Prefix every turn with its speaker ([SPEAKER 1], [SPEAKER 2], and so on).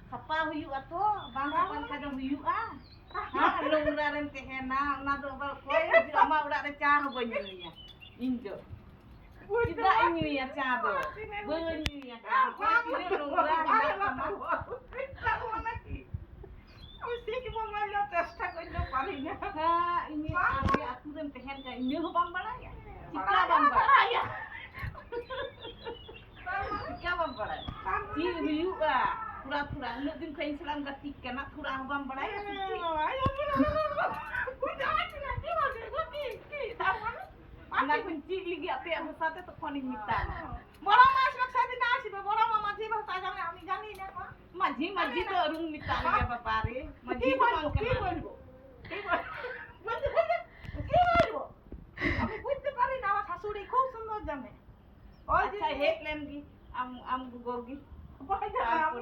[SPEAKER 1] Sapa huyuk ato, bang sapan kada huyuk ah. Ha, lungra ren tehena, na do bal koy, ama udah ada cah banyu ya. Injo. Tidak inyu ya cah do. Banyu ya cah. Ini lungra dak sama.
[SPEAKER 2] Mesti kita malah চেষ্টা করতে পারি না
[SPEAKER 1] Ha, ini abi aku ren tehen ka ini ho bang bala ya. Cika bang bala ya. Cika bang bala. Ci huyuk ah. Pura-pura nuk din kain selang batik kana pura bang bala ya. Anak kunci lagi apa yang besar tu kau ni minta.
[SPEAKER 2] বড় মাছ একসাথে না আসবে বড় মামা যে ভাষা জানে আমি জানি না
[SPEAKER 1] Maji tu orang minta lagi apa pare. Maji
[SPEAKER 2] কি
[SPEAKER 1] tu
[SPEAKER 2] বলবো
[SPEAKER 1] bang
[SPEAKER 2] কি
[SPEAKER 1] kenal.
[SPEAKER 2] বলবো কি বলবো আমি বুঝতে পারি না আমার শাশুড়ি খুব সুন্দর জানে ওই যে
[SPEAKER 1] Acha head lem gi am gugogi.
[SPEAKER 2] আমি